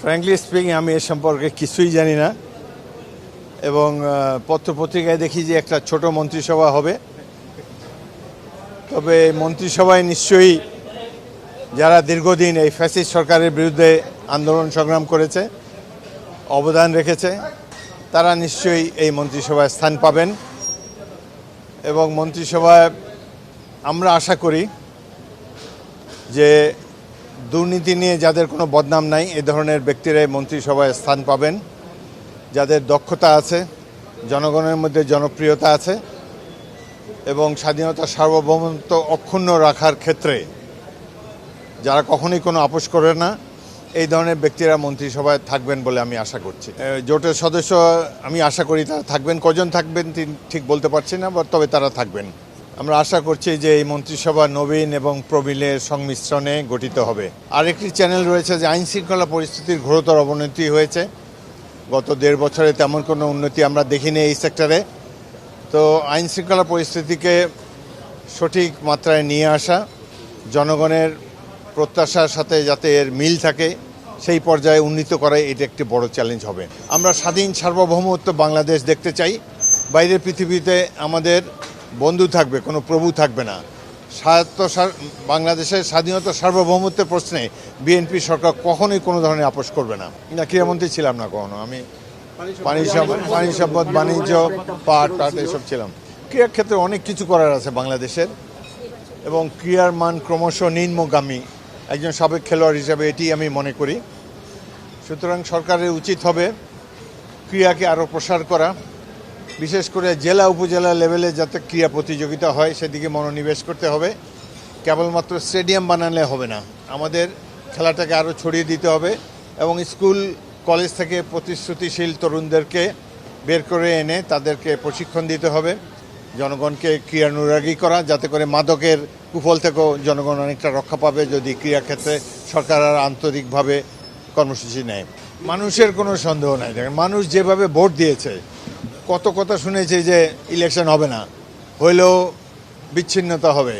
Frankly speaking আমি এ সম্পর্কে কিছুই জানি না এবং পত্রপত্রিকায় দেখি যে একটা ছোট মন্ত্রিসভা হবে। তবে মন্ত্রিসভায় নিশ্চয়ই যারা দীর্ঘদিন এই ফ্যাসিস্ট সরকারের বিরুদ্ধে আন্দোলন সংগ্রাম করেছে, অবদান রেখেছে, তারা নিশ্চয়ই এই মন্ত্রিসভায় স্থান পাবেন এবং মন্ত্রিসভায় আমরা আশা করি যে দুর্নীতি নিয়ে যাদের কোনো বদনাম নাই এ ধরনের ব্যক্তিরাই মন্ত্রিসভায় স্থান পাবেন, যাদের দক্ষতা আছে, জনগণের মধ্যে জনপ্রিয়তা আছে এবং স্বাধীনতা সার্বভৌমত্ব অক্ষুণ্ণ রাখার ক্ষেত্রে যারা কখনোই কোনো আপোষ করে না, এই ধরনের ব্যক্তিরা মন্ত্রিসভায় থাকবেন বলে আমি আশা করছি। জোটের সদস্য আমি আশা করি তারা থাকবেন, কজন থাকবেন ঠিক বলতে পারছি না, তবে তারা থাকবেন। আমরা আশা করছি যে এই মন্ত্রিসভা নবীন এবং প্রবীণের সংমিশ্রণে গঠিত হবে। আরেকটি চ্যানেল রয়েছে যে আইন শৃঙ্খলা পরিস্থিতির ঘোরতর অবনতি হয়েছে। গত 1.5 বছরে তেমন কোনো উন্নতি আমরা দেখিনি এই সেক্টরে। তো আইন শৃঙ্খলা পরিস্থিতিকে সঠিক মাত্রায় নিয়ে আসা, জনগণের প্রত্যাশার সাথে যাতে এর মিল থাকে সেই পর্যায়ে উন্নীত করা, এটা একটি বড় চ্যালেঞ্জ হবে। আমরা স্বাধীন সার্বভৌমত্ব বাংলাদেশ দেখতে চাই। বাইরের পৃথিবীতে আমাদের বন্ধু থাকবে, কোনো প্রভু থাকবে না। বাংলাদেশের স্বাধীনতা সার্বভৌমত্বের প্রশ্নে বিএনপি সরকার কখনোই কোনো ধরনের আপোষ করবে না। ক্রীড়ামন্ত্রী ছিলাম না কখনো, আমি পানি সম্পদ, বাণিজ্য, পাট এসব ছিলাম। ক্রীড়ার ক্ষেত্রে অনেক কিছু করার আছে বাংলাদেশের এবং ক্রীড়ার মান ক্রমশ নিম্নগামী একজন সাবেক খেলোয়াড় হিসাবে এটি আমি মনে করি। সুতরাং সরকারের উচিত হবে ক্রীড়াকে আরও প্রসার করা, বিশেষ করে জেলা উপজেলা লেভেলে যাতে ক্রীড়া প্রতিযোগিতা হয় সেদিকে মনোনিবেশ করতে হবে। কেবলমাত্র স্টেডিয়াম বানালে হবে না, আমাদের খেলাটাকে আরও ছড়িয়ে দিতে হবে এবং স্কুল কলেজ থেকে প্রতিশ্রুতিশীল তরুণদেরকে বের করে এনে তাদেরকে প্রশিক্ষণ দিতে হবে, জনগণকে ক্রীড়ানুরাগী করা, যাতে করে মাদকের কুফল থেকেও জনগণ অনেকটা রক্ষা পাবে যদি ক্রীড়াক্ষেত্রে সরকার আর আন্তরিকভাবে কর্মসূচি নেয়। মানুষের কোনো সন্দেহ নাই, দেখেন মানুষ যেভাবে ভোট দিয়েছে, কত কথা শুনেছে যে ইলেকশন হবে না, হইলেও বিচ্ছিন্নতা হবে,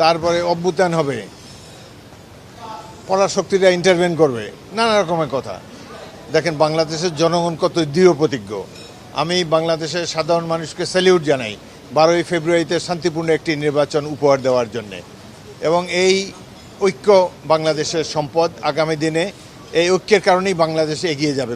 তারপরে অভ্যুত্থান হবে, পরাশক্তিরা ইন্টারভেন করবে, নানা রকমের কথা। দেখেন বাংলাদেশের জনগণ কত দৃঢ় প্রতিজ্ঞ। আমি বাংলাদেশের সাধারণ মানুষকে স্যালিউট জানাই 12ই ফেব্রুয়ারিতে শান্তিপূর্ণ একটি নির্বাচন উপহার দেওয়ার জন্যে এবং এই ঐক্য বাংলাদেশের সম্পদ। আগামী দিনে এই ঐক্যের কারণেই বাংলাদেশে এগিয়ে যাবে।